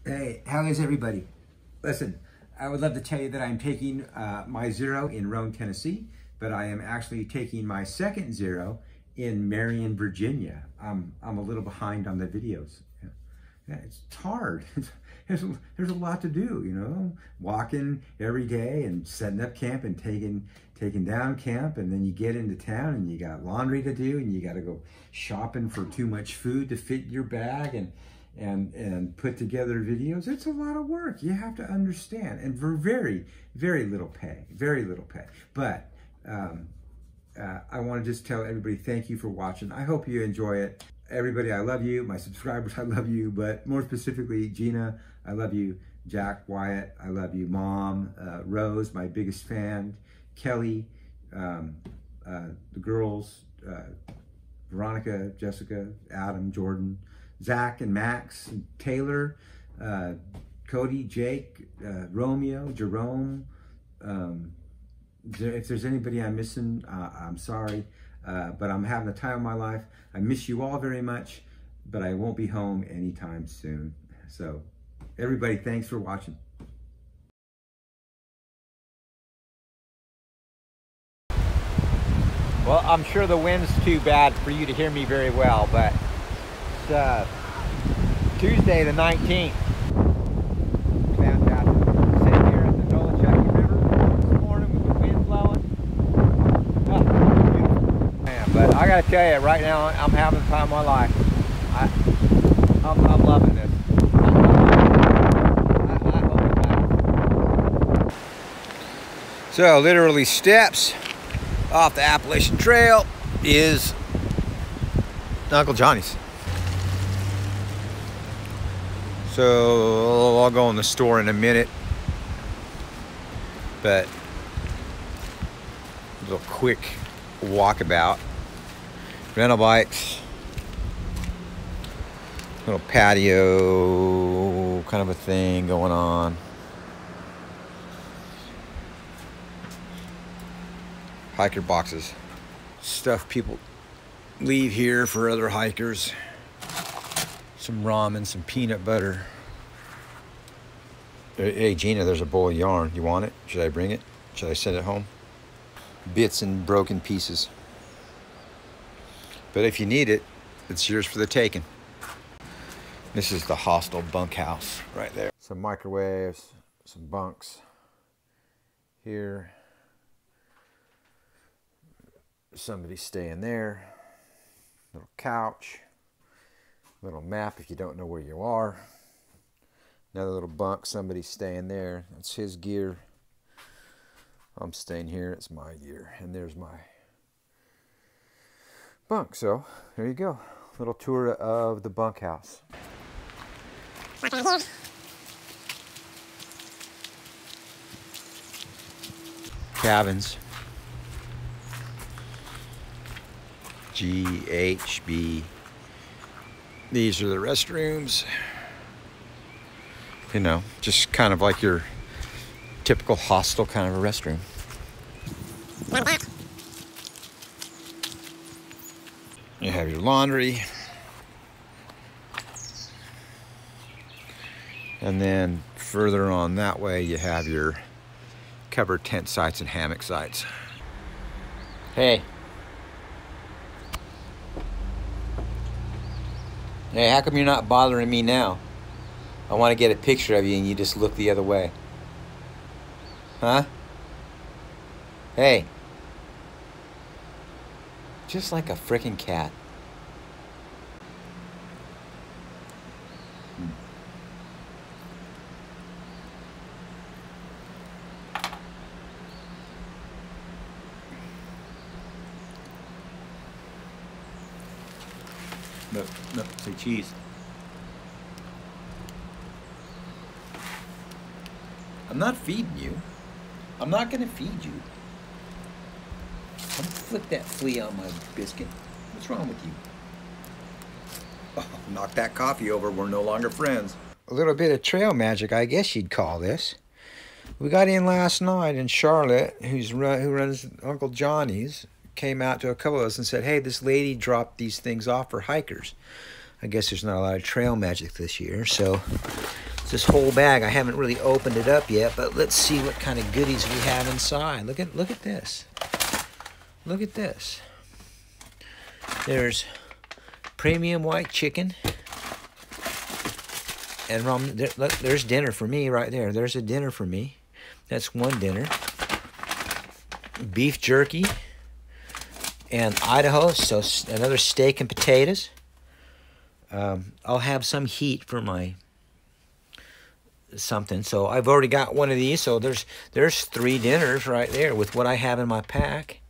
Hey, how is everybody? Listen, I would love to tell you that I'm taking my zero in Roan, Tennessee, but I am actually taking my second zero in Marion, Virginia. I'm a little behind on the videos. Yeah, it's hard. There's a lot to do, you know, walking every day and setting up camp and taking down camp, and then you get into town and you got laundry to do and you got to go shopping for too much food to fit your bag and put together videos. It's a lot of work. You have to understand, and for very, very little pay, very little pay. But I want to just tell everybody thank you for watching. I hope you enjoy it. Everybody, I love you. My subscribers, I love you. But more specifically, Gina, I love you. Jack, Wyatt, I love you. Mom, Rose, my biggest fan. Kelly, the girls, Veronica, Jessica, Adam, Jordan, Zach and Max, and Taylor, Cody, Jake, Romeo, Jerome. If there's anybody I'm missing, I'm sorry, but I'm having the time of my life. I miss you all very much, but I won't be home anytime soon. So everybody, thanks for watching. Well, I'm sure the wind's too bad for you to hear me very well, but it's Tuesday the 19th. Fantastic. Sitting here at the Appalachian River this morning with the wind blowing. Oh, beautiful. Man, but I gotta tell you, right now I'm having the time of my life. I'm loving this. I hope it lasts. So literally steps off the Appalachian Trail is Uncle Johnny's. So I'll go in the store in a minute, but a little quick walkabout. Rental bikes, little patio kind of a thing going on. Hiker boxes, stuff people leave here for other hikers. Some ramen, some peanut butter. Hey Gina, there's a bowl of yarn. You want it? Should I bring it? Should I send it home? Bits and broken pieces. But if you need it, it's yours for the taking. This is the hostel bunkhouse right there. Some microwaves, some bunks here. Somebody staying there. Little couch. Little map if you don't know where you are. Another little bunk, somebody staying there. That's his gear. I'm staying here, it's my gear. And there's my bunk. So there you go. Little tour of the bunkhouse. Cabins. GHB. These are the restrooms. You know, just kind of like your typical hostel kind of a restroom. You have your laundry. And then further on that way, you have your covered tent sites and hammock sites. Hey. Hey, how come you're not bothering me now? I want to get a picture of you and you just look the other way. Huh? Hey. Just like a frickin' cat. No, say cheese. I'm not feeding you. I'm not gonna feed you. I'm gonna flick that flea on my biscuit. What's wrong with you? Oh, knock that coffee over, we're no longer friends. A little bit of trail magic, I guess you'd call this. We got in last night and Charlotte, who runs Uncle Johnny's, came out to a couple of us and said, hey, this lady dropped these things off for hikers. I guess there's not a lot of trail magic this year, so this whole bag. I haven't really opened it up yet, but let's see what kind of goodies we have inside. Look at this. Look at this. There's premium white chicken. And there's dinner for me right there. There's a dinner for me. That's one dinner. Beef jerky. And Idaho, so another steak and potatoes. I'll have some heat for my something. So I've already got one of these. So there's 3 dinners right there with what I have in my pack.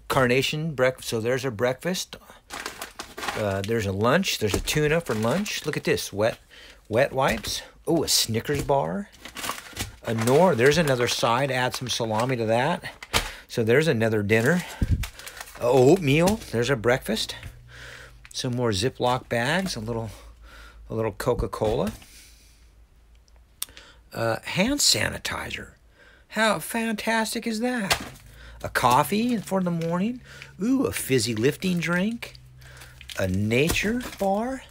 Carnation breakfast. So there's a breakfast. There's a lunch. There's a tuna for lunch. Look at this. Wet wipes. Oh, a Snickers bar. A Knorr. There's another side. Add some salami to that. So there's another dinner. Oatmeal. There's a breakfast. Some more Ziploc bags. A little Coca-Cola. Hand sanitizer. How fantastic is that? A coffee for the morning. Ooh, a fizzy lifting drink. A nature bar.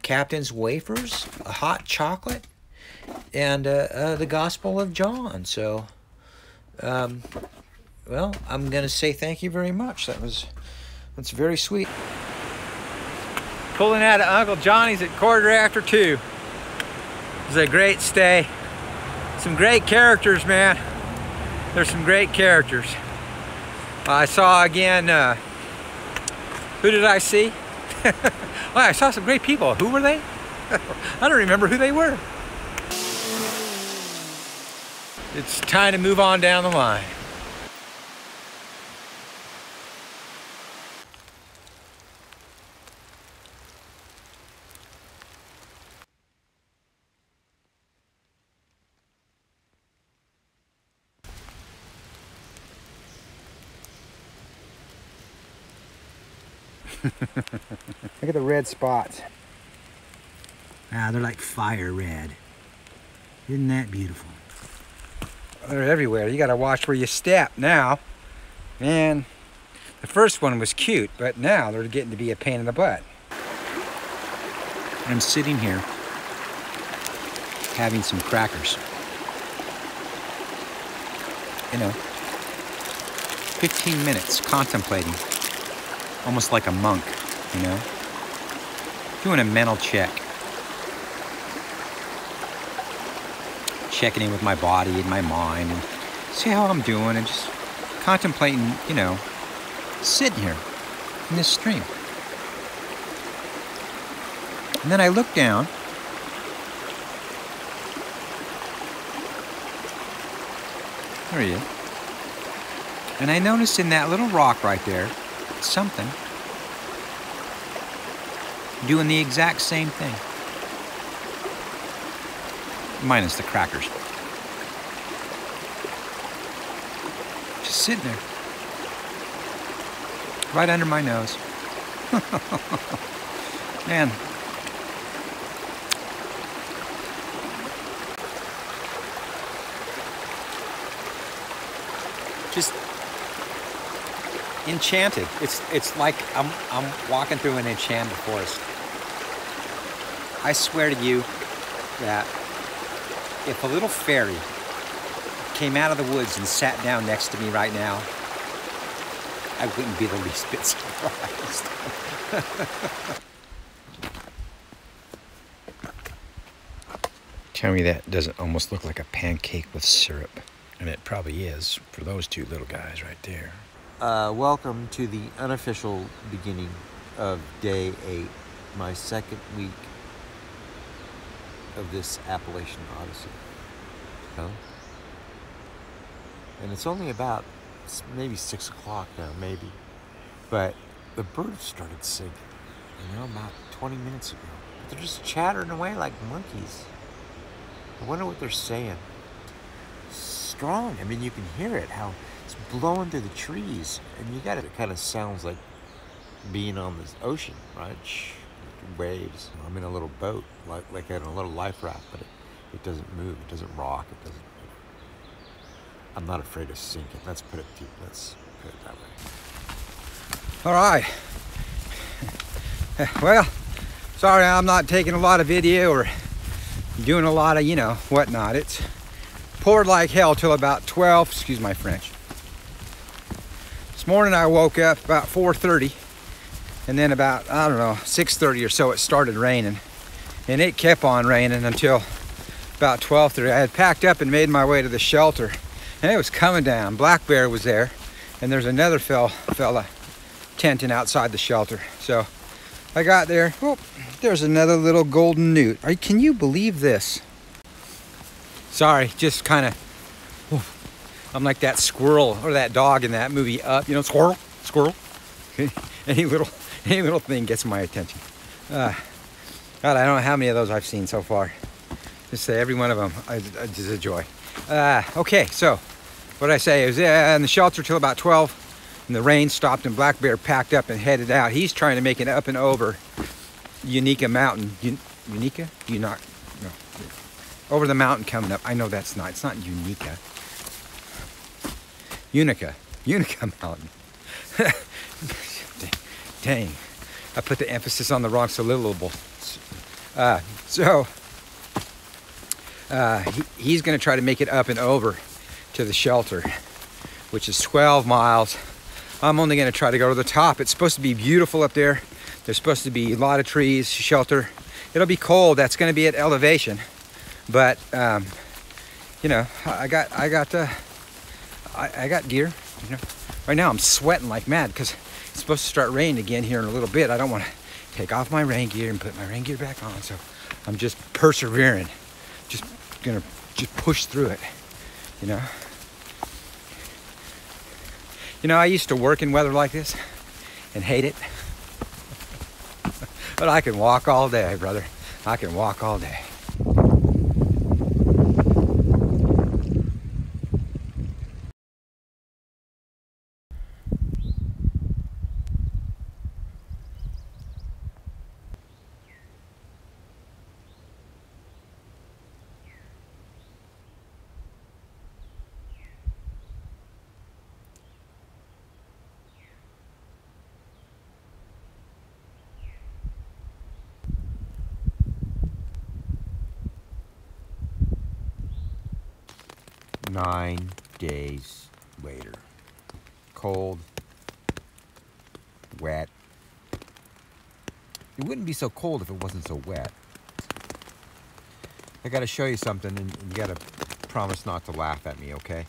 Captain's wafers. A hot chocolate. And the Gospel of John. So, well, I'm going to say thank you very much. That's very sweet. Pulling out of Uncle Johnny's at 2:15. It was a great stay. Some great characters, man. There's some great characters. I saw again, who did I see? Well, I saw some great people. Who were they? I don't remember who they were. It's time to move on down the line. Look at the red spots. Ah, they're like fire red. Isn't that beautiful? They're everywhere. You gotta watch where you step now. Man, the first one was cute, but now they're getting to be a pain in the butt. I'm sitting here having some crackers. You know, 15 minutes contemplating. Almost like a monk, you know? Doing a mental check. Checking in with my body and my mind and see how I'm doing and just contemplating, you know, sitting here in this stream. And then I look down. There he is. And I noticed in that little rock right there, something doing the exact same thing, minus the crackers. Just sitting there right under my nose. Man, just enchanted. It's like I'm walking through an enchanted forest. I swear to you that if a little fairy came out of the woods and sat down next to me right now, I wouldn't be the least bit surprised. Tell me that doesn't almost look like a pancake with syrup. And it probably is for those 2 little guys right there. Welcome to the unofficial beginning of day 8, my second week of this Appalachian Odyssey. And it's only about maybe 6 o'clock now, maybe. But the birds started singing, you know, about 20 minutes ago. But they're just chattering away like monkeys. I wonder what they're saying. Strong. I mean, you can hear it, how it's blowing through the trees. And you got it. It kind of sounds like being on the ocean, right? Waves. I'm in a little boat, like in a little life raft, but it doesn't move. It doesn't rock. It doesn't move. I'm not afraid of sinking. Let's put it that way. All right. Well, Sorry, I'm not taking a lot of video or doing a lot of, you know, whatnot. It's poured like hell till about 12, excuse my French. This morning I woke up about 4:30, and then about, I don't know, 6:30 or so it started raining. And it kept on raining until about 12:30. I had packed up and made my way to the shelter, and it was coming down. Black bear was there, and there's another fella tenting outside the shelter. So I got there. Oh, there's another little golden newt. Can you believe this? Sorry, just kind of, I'm like that squirrel or that dog in that movie Up. You know, squirrel. any little thing gets my attention. God, I don't know how many of those I've seen so far. Just say every one of them is a joy. Okay, so what I say is in the shelter till about 12. And the rain stopped and Black Bear packed up and headed out. He's trying to make it up and over Unica Mountain. Unica? No. Over the mountain coming up. I know it's not Unica. Unica Mountain. Dang. I put the emphasis on the wrong syllable. He's going to try to make it up and over to the shelter, which is 12 miles. I'm only going to try to go to the top. It's supposed to be beautiful up there. There's supposed to be a lot of trees, shelter. It'll be cold. That's going to be at elevation. But, you know, I got gear. You know, right now I'm sweating like mad because it's supposed to start raining again here in a little bit. I don't want to take off my rain gear and put my rain gear back on. So I'm just persevering. Just going to push through it, you know. You know, I used to work in weather like this and hate it. But I can walk all day, brother. I can walk all day. Nine days later. Cold, wet. It wouldn't be so cold if it wasn't so wet. I gotta show you something, and you gotta promise not to laugh at me, okay?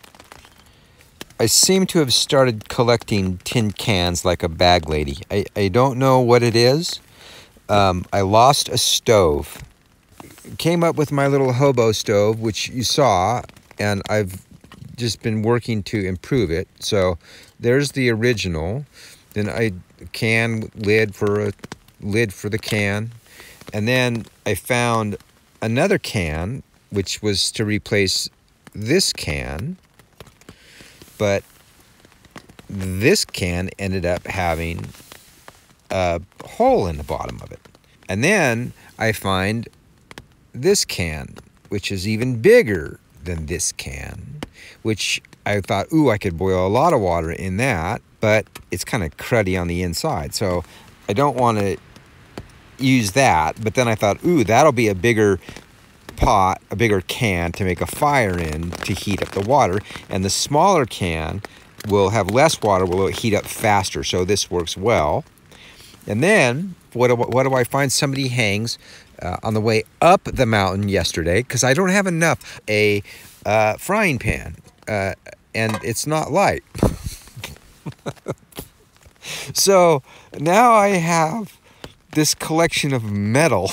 I seem to have started collecting tin cans like a bag lady. I don't know what it is. I lost a stove. Came up with my little hobo stove, which you saw, and I've just been working to improve it. So there's the original. Then I can lid for the can, and then I found another can which was to replace this can, but this can ended up having a hole in the bottom of it. And then I find this can, which is even bigger than this can, which I thought, ooh, I could boil a lot of water in that, but it's kind of cruddy on the inside. So I don't want to use that. But then I thought, ooh, that'll be a bigger pot, a bigger can to make a fire in to heat up the water. And the smaller can will have less water, will heat up faster. So this works well. And then what do I find? Somebody hangs on the way up the mountain yesterday, because I don't have enough, a frying pan, and it's not light. So now I have this collection of metal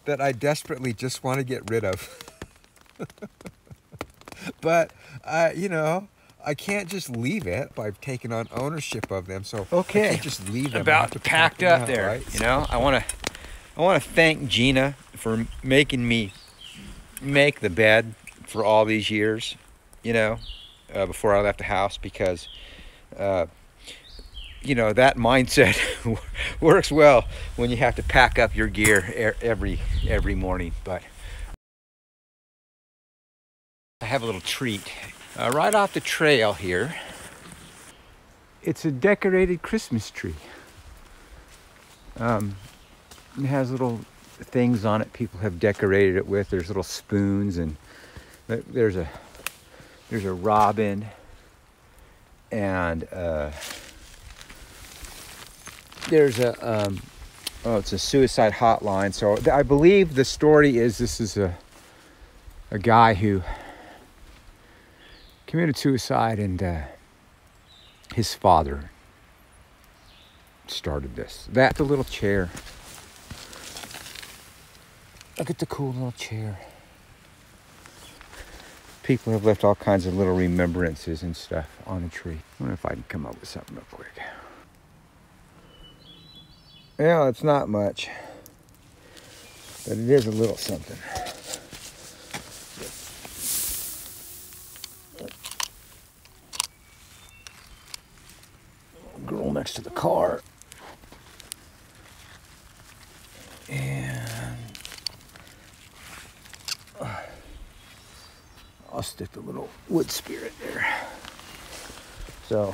that I desperately just want to get rid of. But, you know, I can't just leave it. I've taken on ownership of them, so okay. I can't just leave them. About packed up out, there, right? You know. I want to thank Gina for making me make the bed for all these years, you know, before I left the house, because, you know, that mindset works well when you have to pack up your gear every morning. But I have a little treat right off the trail here. it's a decorated Christmas tree. It has little things on it people have decorated it with. There's little spoons, and there's a robin, and there's a it's a suicide hotline. So I believe the story is this is a guy who committed suicide, and his father started this. That's a little chair. Look at the cool little chair. People have left all kinds of little remembrances and stuff on the tree. I wonder if I can come up with something real quick. Well, it's not much, but it is a little something. Girl next to the car. And I'll stick the little wood spirit there. So,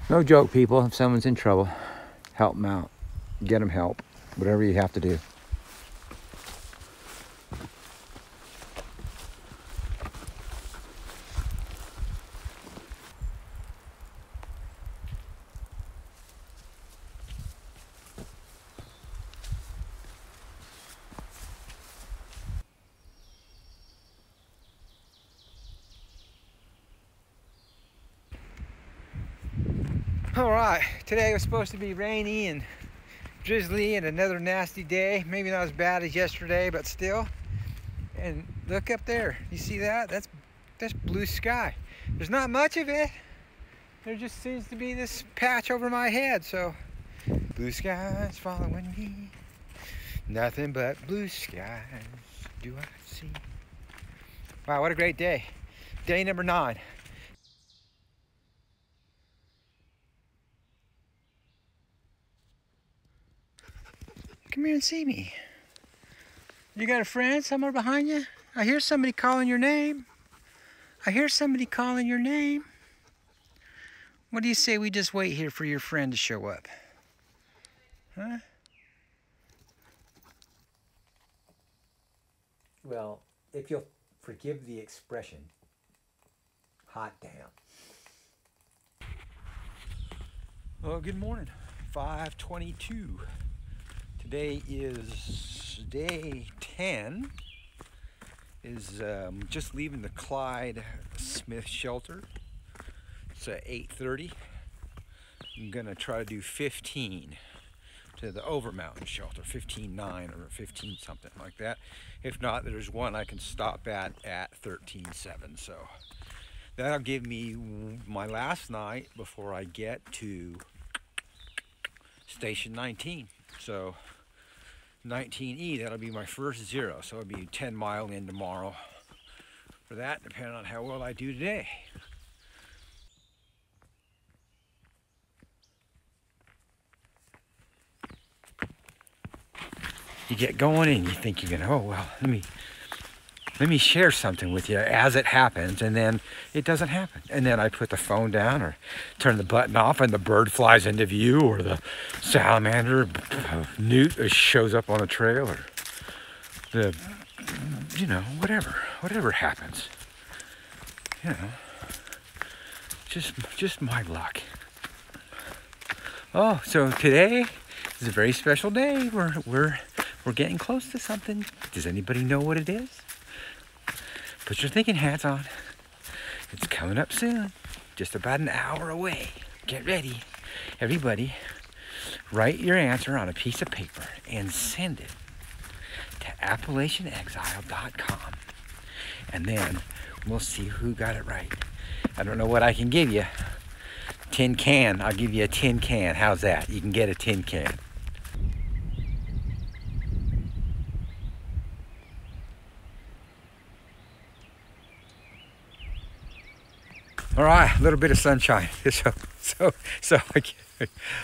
no joke, people. If someone's in trouble, help them out. Get them help. Whatever you have to do. All right, today was supposed to be rainy and drizzly and another nasty day. Maybe not as bad as yesterday, but still. And look up there, you see that? That's blue sky. There's not much of it. There just seems to be this patch over my head. So blue skies following me. Nothing but blue skies do I see. Wow, what a great day. Day number 9. Come here and see me. You got a friend somewhere behind you? I hear somebody calling your name. I hear somebody calling your name. What do you say we just wait here for your friend to show up? Huh? Well, if you'll forgive the expression, hot damn. Well, good morning. 5:22. Today is day 10. Just leaving the Clyde Smith shelter. It's at 8:30. I'm gonna try to do 15 to the Over Mountain shelter, 15.9 or 15 something like that. If not, there's one I can stop at 13.7. So that'll give me my last night before I get to Station 19. So 19E, that'll be my first 0. So it'll be 10 mile in tomorrow for that, depending on how well I do today. You get going and you think you're gonna, oh well, let me share something with you as it happens, and then it doesn't happen. And then I put the phone down or turn the button off and the bird flies into view, or the salamander newt shows up on the trail, or the, you know, whatever happens. You know, just my luck. Oh, so today is a very special day. We're getting close to something. Does anybody know what it is? Put your thinking hats on. It's coming up soon. Just about an hour away. Get ready. Everybody, write your answer on a piece of paper and send it to AppalachianExile.com. And then we'll see who got it right. I don't know what I can give you. Tin can. I'll give you a tin can. How's that? You can get a tin can. All right, a little bit of sunshine. So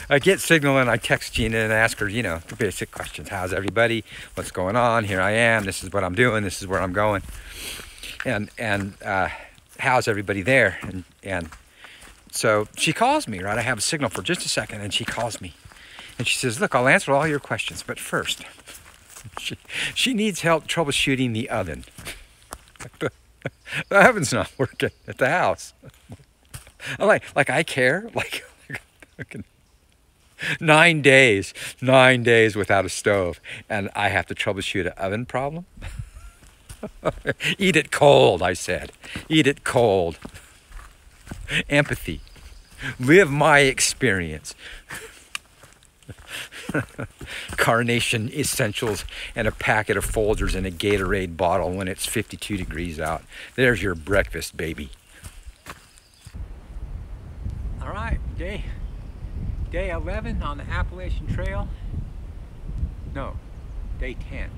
I get signal and I text Gina and ask her, you know, the basic questions. How's everybody? What's going on? Here I am. This is what I'm doing. This is where I'm going. And how's everybody there? And So she calls me, right? I have a signal for just a second, and she calls me. And she says, look, I'll answer all your questions, but first, she needs help troubleshooting the oven. The oven's not working at the house. I'm like I care? Like 9 days without a stove, and I have to troubleshoot an oven problem? Eat it cold, I said. Eat it cold. Empathy. Live my experience. Carnation essentials and a packet of Folgers and a Gatorade bottle when it's 52 degrees out. There's your breakfast, baby. All right, day 11 on the Appalachian Trail. No, day 10.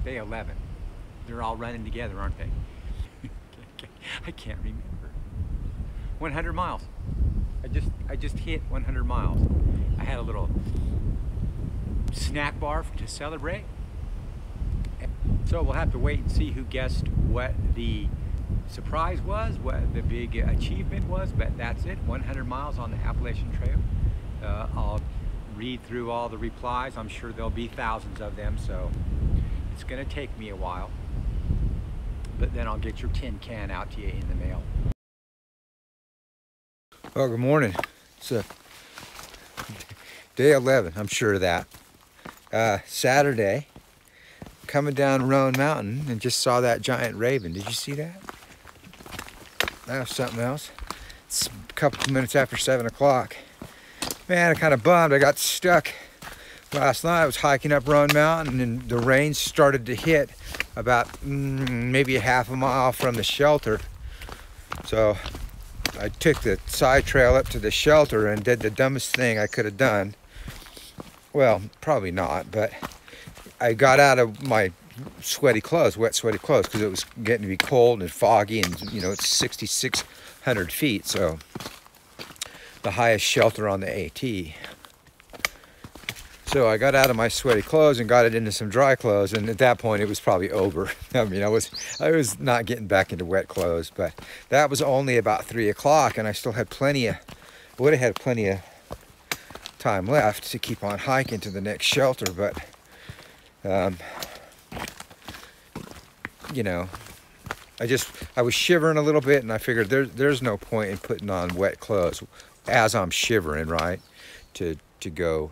Day 11. They're all running together, aren't they? I can't remember. 100 miles. I just hit 100 miles. I had a little snack bar to celebrate. So we'll have to wait and see who guessed what the surprise was, what the big achievement was, but that's it. 100 miles on the Appalachian Trail. I'll read through all the replies. I'm sure there'll be thousands of them, so it's gonna take me a while. But then I'll get your tin can out to you in the mail. Well, good morning. It's day 11, I'm sure of that. Saturday, coming down Roan Mountain and just saw that giant raven. Did you see that? That was something else. It's a couple of minutes after 7 o'clock. Man, I'm kind of bummed. I got stuck last night. I was hiking up Roan Mountain and the rain started to hit about maybe a half a mile from the shelter. So I took the side trail up to the shelter and did the dumbest thing I could have done. Well, probably not, but I got out of my sweaty clothes, wet sweaty clothes, because it was getting to be cold and foggy, and you know, it's 6,600 feet, so the highest shelter on the AT. So I got out of my sweaty clothes and got it into some dry clothes, and at that point it was probably over. I mean, I was not getting back into wet clothes, but that was only about 3 o'clock, and I still had would have had plenty of time left to keep on hiking to the next shelter, but you know, I was shivering a little bit, and I figured there's no point in putting on wet clothes as I'm shivering, right, to go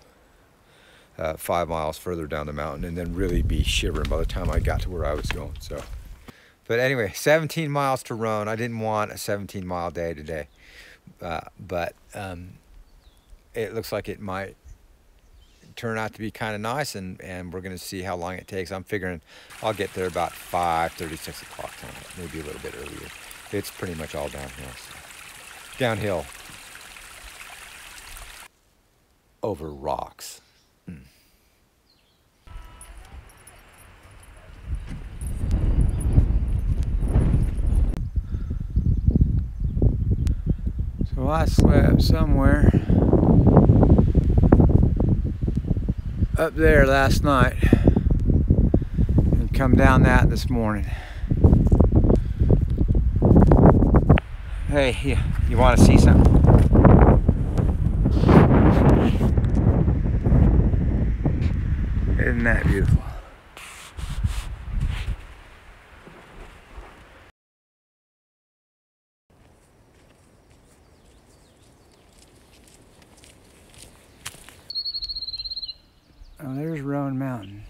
5 miles further down the mountain and then really be shivering by the time I got to where I was going. So, but anyway, 17 miles to Roan. I didn't want a 17-mile day today, but it looks like it might turn out to be kind of nice, and we're going to see how long it takes. I'm figuring I'll get there about 5:30, 6 o'clock tonight, maybe a little bit earlier. It's pretty much all downhill. So. Downhill over rocks. So I slept somewhere up there last night and come down that this morning. Hey, you want to see something? Isn't that beautiful? Oh, there's Roan Mountain,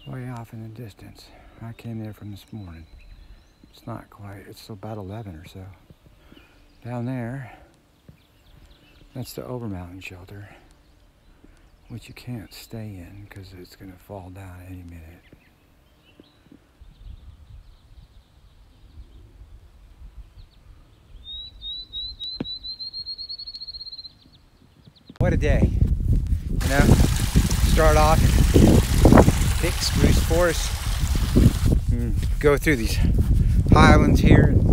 way off in the distance. I came there from this morning. It's not quite, it's about 11 or so. Down there, that's the Overmountain shelter, which you can't stay in because it's going to fall down any minute. What a day. You know, start off in thick spruce forest and go through these highlands here and